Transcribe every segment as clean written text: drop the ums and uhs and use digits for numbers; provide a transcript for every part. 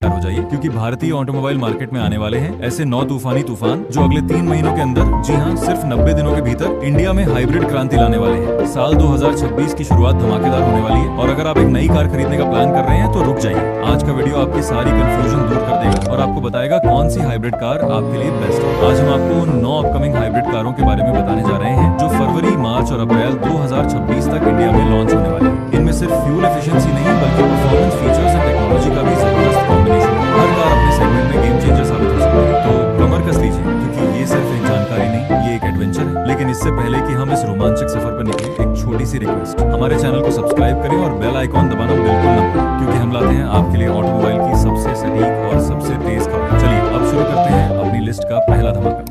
हो जाइए, क्योंकि भारतीय ऑटोमोबाइल मार्केट में आने वाले हैं ऐसे 9 तूफानी तूफान जो अगले 3 महीनों के अंदर, जी हाँ, सिर्फ 90 दिनों के भीतर इंडिया में हाइब्रिड क्रांति लाने वाले हैं। साल 2026 की शुरुआत धमाकेदार होने वाली है और अगर आप एक नई कार खरीदने का प्लान कर रहे हैं तो रुक जाइए। आज का वीडियो आपकी सारी कंफ्यूजन दूर कर देगा और आपको बताएगा कौन सी हाइब्रिड कार आपके लिए बेस्ट है। आज हम आपको उन 9 अपकमिंग हाइब्रिड कारों के बारे में बताने जा रहे हैं जो फरवरी, मार्च और अप्रैल 2026 तक इंडिया में लॉन्च होने वाली है। इनमें सिर्फ फ्यूल एफिशिएंसी नहीं बल्कि परफॉर्मेंस, फीचर्स एंड टेक्नोलॉजी का भी जबरदस्त कॉम्बिनेशन है। हर कार अपने सेगमेंट में गेम चेंजर साबित हो सकती है, तो कमर कस लीजिए क्योंकि ये सिर्फ एक जानकारी नहीं, ये एक एडवेंचर है। लेकिन इससे पहले कि हम इस रोमांचक सफर पर निकले, एक छोटी सी रिक्वेस्ट, हमारे चैनल को सब्सक्राइब करें और बेल आइकॉन दबाना बिल्कुल न भूलें, क्योंकि हम लाते हैं आपके लिए ऑटोमोबाइल की सबसे सटीक और सबसे तेज खबर। चलिए अब शुरू करते हैं अपनी लिस्ट का पहला धमाका।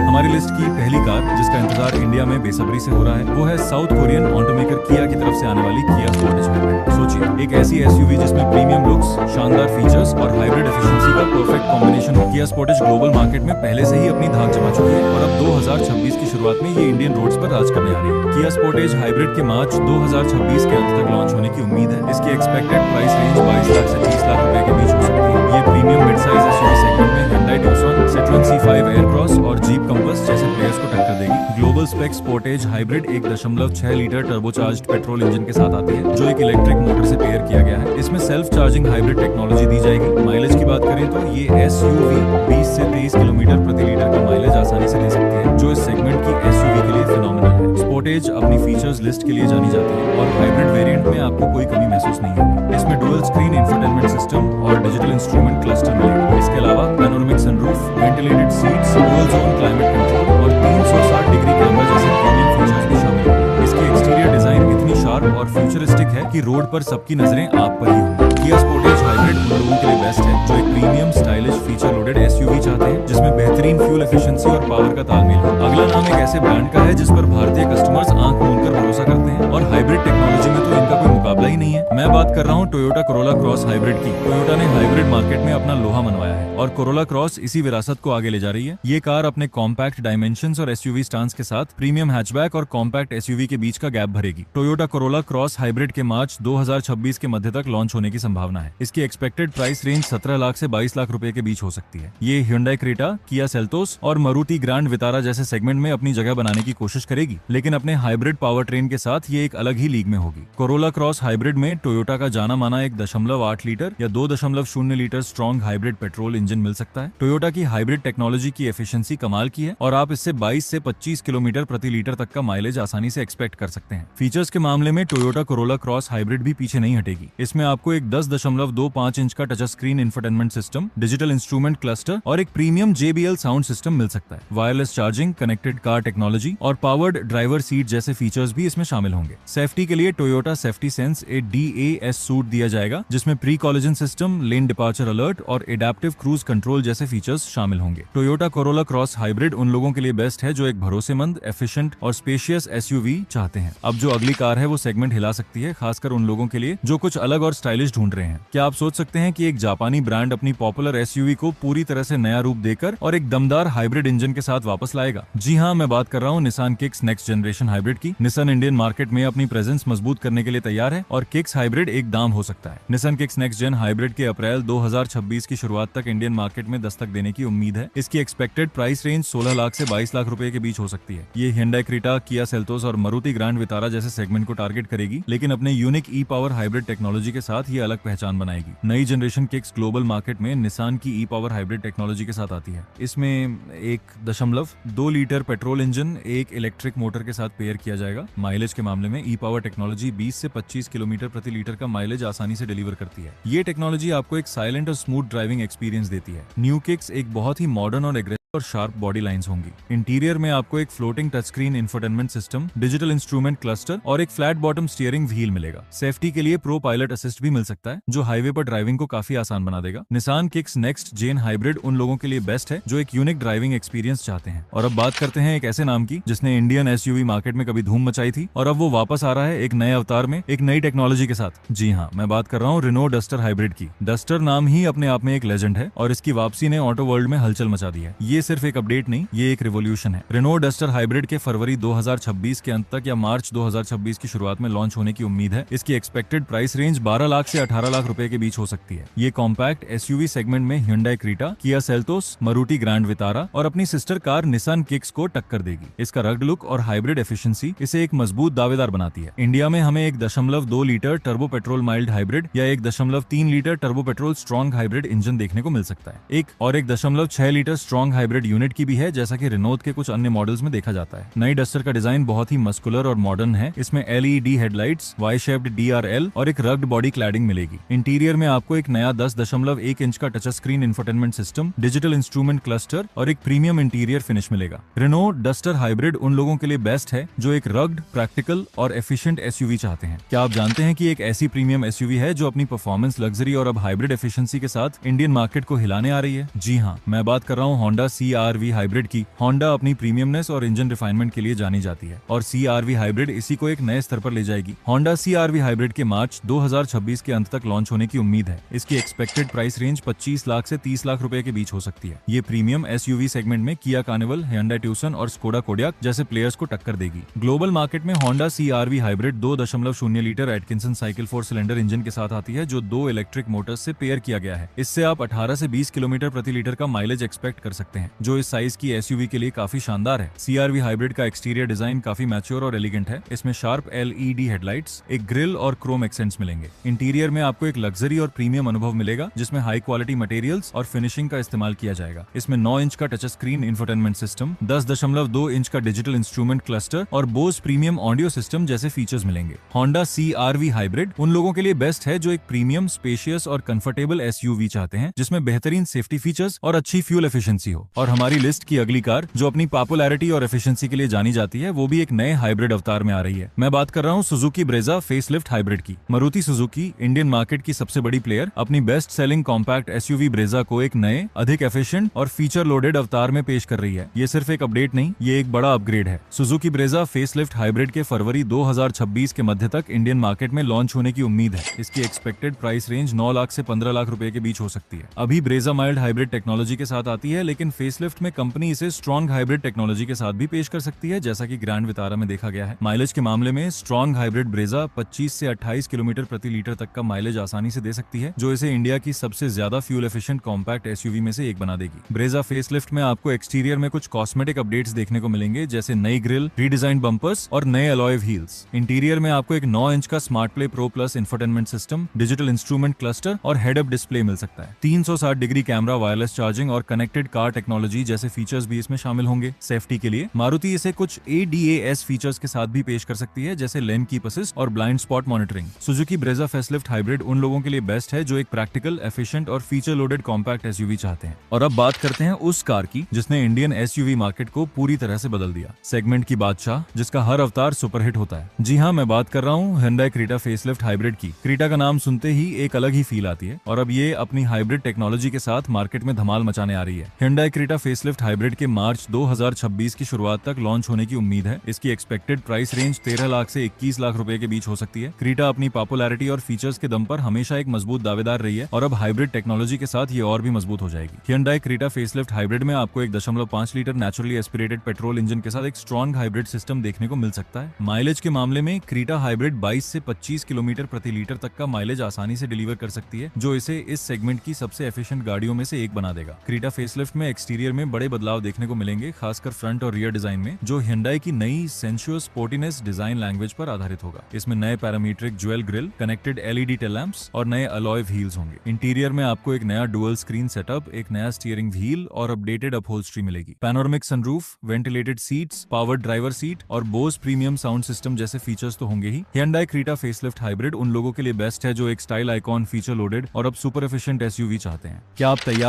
हमारी लिस्ट की पहली कार जिसका इंतजार इंडिया में बेसब्री से हो रहा है वो है साउथ कोरियन ऑटोमेकर किया की तरफ से आने वाली किया स्पोर्टेज हाइब्रिड। सोचिए, एक ऐसी एसयूवी जिसमें प्रीमियम लुक्स, शानदार फीचर्स और हाइब्रिड एफिशिएंसी का परफेक्ट कॉम्बिनेशन हो। किया स्पोर्टेज ग्लोबल मार्केट में पहले से ही अपनी धाक जमा चुकी है और अब 2026 की शुरुआत में ये इंडियन रोड्स पर राज करने आ रही है। किया स्पोर्टेज हाइब्रिड के मार्च 2026 के अंत तक लॉन्च होने की उम्मीद है। इसकी एक्सपेक्टेड प्राइस रेंज 22 लाख से 30 लाख रुपए के बीच हो सकती है। ये premium mid size SUV segment में Hyundai Tucson, Citroen C5 Aircross और जीप कंपास जैसे प्लेयर्स को टक्कर देगी। Global spec Sportage hybrid 1.6 litre turbocharged petrol engine के साथ आती है जो एक इलेक्ट्रिक मोटर से पेयर किया गया है। इसमें सेल्फ चार्जिंग हाइब्रिड टेक्नोलॉजी दी जाएगी। माइलेज की बात करें तो ये एसयूवी 20 से 23 किलोमीटर प्रति लीटर का माइलेज आसानी से दे सकती है, जो इस सेगमेंट की एसयूवी के लिए फिनोमिनल है। स्पोर्टेज अपनी फीचर्स लिस्ट के लिए जानी जाती है और हाइब्रिड वेरिएंट में आपको कोई कमी महसूस नहीं होगी। इसमें डुअल स्क्रीन इंफोटेनमेंट सिस्टम और डिजिटल इंस्ट्रूमेंट क्लस्टर मिलेगा। इसके अलावा panoramic sunroof, ventilated seats, dual zone climate control और 360 डिग्री कैमरा जैसे प्रीमियम फीचर्स भी शामिल हैं। इसकी एक्सटीरियर डिजाइन इतनी शार्प और फ्यूचरिस्टिक है कि रोड पर सबकी नजरें आप पर ही होंगी। किया स्पोर्टेज हाइब्रिड उन लोगों के लिए बेस्ट है जो एक premium stylish feature loaded SUV चाहते हैं जिसमें बेहतरीन फ्यूल एफिशिएंसी और पावर का तालमेल हो। अगला नाम एक ऐसे ब्रांड का है जिस पर भारतीय कस्टमर्स आंख मूंद कर भरोसा करते हैं और हाइब्रिड टेक्नोलॉजी में तो इनका कोई मुकाबला ही नहीं है। मैं बात कर रहा हूँ टोयोटा कोरोला क्रॉस हाइब्रिड की। टोयोटा ने हाइब्रिड मार्केट में अपना लोहा मनवाया है और कोरोला क्रॉस इसी विरासत को आगे ले जा रही है। ये कार अपने कॉम्पैक्ट डायमेंशंस और एसयूवी स्टांस के साथ प्रीमियम हैचबैक और कॉम्पैक्ट एसयूवी के बीच का गैप भरेगी। टोयोटा कोरोला क्रॉस हाइब्रिड के मार्च 2026 के मध्य तक लॉन्च होने की संभावना है। इसकी एक्सपेक्टेड प्राइस रेंज 17 लाख से 22 लाख रुपए के बीच हो सकती है। ये Hyundai क्रेटा, किया सेल्टोस और मारुति ग्रैंड विटारा जैसे सेगमेंट में अपनी जगह बनाने की कोशिश करेगी, लेकिन अपने हाइब्रिड पावर ट्रेन के साथ ये एक अलग ही लीग में होगी। कोरोला क्रॉस हाइब्रिड में टोयोटा का जाना माना 1.8 लीटर या 2.0 litre strong hybrid petrol engine मिल सकता है। टोयोटा की हाइब्रिड टेक्नोलॉजी की एफिशिएंसी कमाल की है और आप इससे 22 से 25 किलोमीटर प्रति लीटर तक का माइलेज आसानी से एक्सपेक्ट कर सकते हैं। फीचर्स के मामले में टोयोटा कोरोला क्रॉस हाइब्रिड भी पीछे नहीं हटेगी। इसमें आपको एक 10.25 इंच का touch screen infotainment system, digital instrument cluster और एक प्रीमियम JBL साउंड सिस्टम मिल सकता है। Wireless charging, connected car technology और पावर्ड ड्राइवर सीट जैसे फीचर्स भी इसमें शामिल होंगे। सेफ्टी के लिए टोयोटा सेफ्टी सेंस ए DAS सूट दिया जाएगा जिसमें pre collision system, lane departure alert और एडेप्टिव क्रूज कंट्रोल जैसे फीचर्स शामिल होंगे। टोयोटा कोरोला क्रॉस हाइब्रिड उन लोगों के लिए बेस्ट है जो एक भरोसेमंद, एफिशिएंट और स्पेशियस एसयूवी चाहते हैं। अब जो अगली कार है वो सेगमेंट हिला सकती है, खासकर उन लोगों के लिए जो कुछ अलग और स्टाइलिश ढूंढ रहे हैं। क्या आप सोच सकते हैं कि एक जापानी ब्रांड अपनी पॉपुलर एसयूवी को पूरी तरह से नया रूप देकर और एक दमदार हाइब्रिड इंजन के साथ वापस लाएगा? जी हाँ, मैं बात कर रहा हूँ Nissan Kicks next generation hybrid की। निसान इंडियन मार्केट में अपनी प्रेजेंस मजबूत करने के लिए तैयार है और किक्स हाइब्रिड एक दाम हो सकता है। Nissan Kicks next gen hybrid के अप्रैल 2026 की शुरुआत तक इंडियन मार्केट में दस्तक देने की उम्मीद है। इसकी एक्सपेक्टेड प्राइस रेंज 16 लाख से 22 लाख रुपए के बीच हो सकती है। ये Hyundai क्रेटा, किया सेल्टोस और मारुति ग्रैंड विटारा जैसे सेगमेंट को टारगेट करेगी, लेकिन अपने यूनिक ई पावर हाइब्रिड टेक्नोलॉजी के साथ ये अलग पहचान बनाएगी। नई जनरेशन किक्स ग्लोबल मार्केट में निसान की ई पावर हाइब्रिड टेक्नोलॉजी के साथ आती है। इसमें 1.2 लीटर पेट्रोल इंजन एक इलेक्ट्रिक मोटर के साथ पेयर किया जाएगा। माइलेज के मामले में ई पावर टेक्नोलॉजी 20 से 25 किलोमीटर प्रति लीटर का माइलेज आसानी से डिलीवर करती है। ये टेक्नोलॉजी आपको एक साइलेंट और स्मूथ ड्राइविंग एक्सपीरियंस देती है। न्यू किक्स एक बहुत ही मॉडर्न और एग्रेसिव और शार्प बॉडी लाइंस होंगी। इंटीरियर में आपको एक floating touch screen infotainment system, digital instrument cluster और एक फ्लैट बॉटम स्टीयरिंग व्हील मिलेगा। सेफ्टी के लिए प्रो पायलट असिस्ट भी मिल सकता है जो हाईवे पर ड्राइविंग को काफी आसान बना देगा। Nissan Kicks next gen hybrid उन लोगों के लिए बेस्ट है जो एक यूनिक ड्राइविंग एक्सपीरियंस चाहते हैं। और अब बात करते हैं एक ऐसे नाम की जिसने इंडियन एसयूवी मार्केट में कभी धूम मचाई थी और अब वो वापस आ रहा है एक नए अवतार में, एक नई टेक्नोलॉजी के साथ। जी हाँ, मैं बात कर रहा हूँ रेनो डस्टर हाइब्रिड की। डस्टर नाम ही अपने आप में एक लेजेंड है और इसकी वापसी ने ऑटो वर्ल्ड में हलचल मचा दी है। ये सिर्फ एक अपडेट नहीं, ये एक रिवॉल्यूशन है। रेनो डस्टर हाइब्रिड के फरवरी 2026 के अंत तक या मार्च 2026 की शुरुआत में लॉन्च होने की उम्मीद है। इसकी एक्सपेक्टेड प्राइस रेंज 12 लाख से 18 लाख रुपए के बीच हो सकती है। ये कॉम्पैक्ट एसयूवी सेगमेंट में Hyundai Creta, Kia Seltos, Maruti grand वितारा और अपनी सिस्टर कार निसान किक्स को टक्कर देगी। इसका रग्ड लुक और हाइब्रिड एफिशिएंसी इसे एक मजबूत दावेदार बनाती है। इंडिया में हमें 1.2 litre turbo petrol mild hybrid या 1.3 litre turbo petrol strong hybrid engine देखने को मिल सकता है। 1.6 लीटर स्ट्रॉन्ग हाइब्रिड यूनिट की भी है, जैसा कि रेनॉल्ट के कुछ अन्य मॉडल्स में देखा जाता है। नई डस्टर का डिजाइन बहुत ही मस्कुलर और मॉडर्न है। इसमें LED headlights, Y shaped DRL और एक रग्ड बॉडी क्लैडिंग मिलेगी। इंटीरियर में आपको एक नया 10.1 इंच का touch screen infotainment system, digital instrument cluster और एक प्रीमियम इंटीरियर फिनिश मिलेगा। रेनो डस्टर हाइब्रिड उन लोगों के लिए बेस्ट है जो एक रग्ड, प्रैक्टिकल और एफिशिएंट एसयूवी चाहते हैं। क्या आप जानते हैं कि एक ऐसी प्रीमियम एसयूवी है जो अपनी परफॉर्मेंस, लग्जरी और अब हाइब्रिड एफिशिएंसी के साथ इंडियन मार्केट को हिलाने आ रही है? जी हाँ, मैं बात कर रहा हूँ होंडा CR-V हाइब्रिड की। होंडा अपनी प्रीमियमनेस और इंजन रिफाइनमेंट के लिए जानी जाती है और CR-V हाइब्रिड इसी को एक नए स्तर पर ले जाएगी। होंडा CR-V हाइब्रिड के मार्च 2026 के अंत तक लॉन्च होने की उम्मीद है। इसकी एक्सपेक्टेड प्राइस रेंज 25 लाख से 30 लाख रुपए के बीच हो सकती है। ये प्रीमियम एसयूवी सेगमेंट में किया कार्निवल, Hyundai ट्यूसन और स्कोडा कोडियाक जैसे प्लेयर्स को टक्कर देगी। ग्लोबल मार्केट में Honda CR-V hybrid 2.0 litre Atkinson cycle 4 cylinder engine के साथ आती है, जो 2 इलेक्ट्रिक मोटर्स से पेयर किया गया है। इससे आप 18 से 20 किलोमीटर प्रति लीटर का माइलेज एक्सपेक्ट कर सकते हैं, जो इस साइज की एसयूवी के लिए काफी शानदार है। CR-V हाइब्रिड का एक्सटीरियर डिजाइन काफी मैच्योर और एलिगेंट है। इसमें शार्प LED हेडलाइट्स, एक ग्रिल और क्रोम एक्सेंट्स मिलेंगे। इंटीरियर में आपको एक लग्जरी और प्रीमियम अनुभव मिलेगा, जिसमें हाई क्वालिटी मटेरियल्स और फिनिशिंग का इस्तेमाल किया जाएगा। इसमें 9 इंच का touch screen infotainment system, 10.2 inch का डिजिटल इंस्ट्रूमेंट क्लस्टर और बोस प्रीमियम ऑडियो सिस्टम जैसे फीचर्स मिलेंगे। होंडा CR-V हाइब्रिड उन लोगों के लिए बेस्ट है जो एक प्रीमियम, स्पेशियस और कंफर्टेबल एसयूवी चाहते हैं, जिसमें बेहतरीन सेफ्टी फीचर्स और अच्छी फ्यूल एफिशिएंसी हो। और हमारी लिस्ट की अगली कार जो अपनी पॉपुलैरिटी और एफिशिएंसी के लिए जानी जाती है, वो भी एक नए हाइब्रिड अवतार में आ रही है। मैं बात कर रहा हूँ सुजुकी ब्रेजा फेसलिफ्ट हाइब्रिड की। मारुति सुजुकी, इंडियन मार्केट की सबसे बड़ी प्लेयर, अपनी best selling compact SUV Brezza को एक नए, अधिक एफिशिएंट और फीचर लोडेड अवतार में पेश कर रही है। ये सिर्फ एक अपडेट नहीं, ये एक बड़ा अपग्रेड है। सुजुकी ब्रेजा फेसलिफ्ट हाइब्रिड के फरवरी 2026 के मध्य तक इंडियन मार्केट में लॉन्च होने की उम्मीद है। इसकी एक्सपेक्टेड प्राइस रेंज 9 लाख से 15 लाख रुपए के बीच हो सकती है। अभी ब्रेजा माइल्ड हाइब्रिड टेक्नोलॉजी के साथ आती है, लेकिन फेसलिफ्ट में कंपनी इसे स्ट्रॉन्ग हाइब्रिड टेक्नोलॉजी के साथ भी पेश कर सकती है, जैसा कि ग्रैंड वितारा में देखा गया है। माइलेज के मामले में स्ट्रॉन्ग हाइब्रिड ब्रेजा 25 से 28 किलोमीटर प्रति लीटर तक का माइलेज आसानी से दे सकती है, जो इसे इंडिया की सबसे ज्यादा फ्यूल एफिशिएंट कॉम्पैक्ट एसयूवी में से एक बना देगी। ब्रेजा फेसलिफ्ट में आपको एक्सटीरियर में कुछ कॉस्मेटिक अपडेट्स देखने को मिलेंगे, जैसे नई ग्रिल, रीडिजाइन बम्पर्स और नए अलॉय व्हील्स। इंटीरियर में आपको एक 9 इंच का smart play pro plus infotainment system, digital instrument cluster और हेड अप डिस्प्ले मिल सकता है। 360 डिग्री कैमरा, वायरलेस चार्जिंग और कनेक्टेड कार टेक्नोलॉजी जैसे फीचर्स भी इसमें शामिल होंगे। सेफ्टी के लिए मारुति इसे कुछ ADAS फीचर्स के साथ भी पेश कर सकती है, जैसे लेन कीप असिस्ट और blind spot monitoring. Suzuki Brezza facelift hybrid उन लोगों के लिए बेस्ट है जो एक प्रैक्टिकल, एफिशिएंट और फीचर लोडेड कॉम्पैक्ट एसयूवी चाहते हैं। और अब बात करते हैं उस कार की जिसने इंडियन एसयूवी मार्केट को पूरी तरह से बदल दिया। सेगमेंट की बादशाह, जिसका हर अवतार सुपरहिट होता है। जी हाँ, मैं बात कर रहा हूँ Hyundai क्रीटा फेसलिफ्ट हाइब्रिड की। क्रीटा का नाम सुनते ही एक अलग ही फील आती है और अब ये अपनी हाइब्रिड टेक्नोलॉजी के साथ मार्केट में धमाल मचाने आ रही है। Hyundai क्रीटा फेसलिफ्ट हाइब्रिड के मार्च 2026 की शुरुआत तक लॉन्च होने की उम्मीद है। इसकी एक्सपेक्टेड प्राइस रेंज 13 लाख से 21 लाख रुपए के बीच हो सकती है। क्रीटा अपनी पॉपुलैरिटी और फीचर्स के दम पर हमेशा एक मजबूत दावेदार रही है और अब हाइब्रिड टेक्नोलॉजी के साथ ये और भी मजबूत हो जाएगी। Hyundai क्रीटा फेसलिफ्ट हाइब्रिड में आपको 1.5 litre naturally aspirated petrol engine के साथ एक स्ट्रॉन्ग हाइब्रिड सिस्टम देखने को मिल सकता है। माइलेज के मामले में क्रीटा हाइब्रिड 22 से 25 किलोमीटर प्रति लीटर तक का माइलेज आसानी से डिलीवर कर सकती है, जो इसे इस सेगमेंट की सबसे एफिशिएंट गाड़ियों में से एक बना देगा। क्रीटा फेसलिफ्ट में एक्सटीरियर में बड़े बदलाव देखने को मिलेंगे, खासकर फ्रंट और रियर डिजाइन में, जो Hyundai की नई सेंसुअस स्पोर्टीनेस डिजाइन लैंग्वेज पर आधारित होगा। इसमें नए parametric jewel grill, connected LED tail lamps और नए अलॉय व्हील्स होंगे। इंटीरियर में आपको एक नया डुअल स्क्रीन सेटअप, एक नया स्टीयरिंग व्हील और अपडेटेड अपहोल्स्ट्री मिलेगी। Panoramic sunroof, ventilated seats, powered driver seat और बोस प्रीमियम साउंड सिस्टम जैसे फीचर्स तो होंगे ही। Hyundai क्रीटा फेसलिफ्ट हाइब्रिड उन लोगों के लिए बेस्ट है जो एक स्टाइल आइकॉन, फीचर लोडेड और अब सुपर एफिशिएंट एसयूवी चाहते हैं। क्या आप तैयार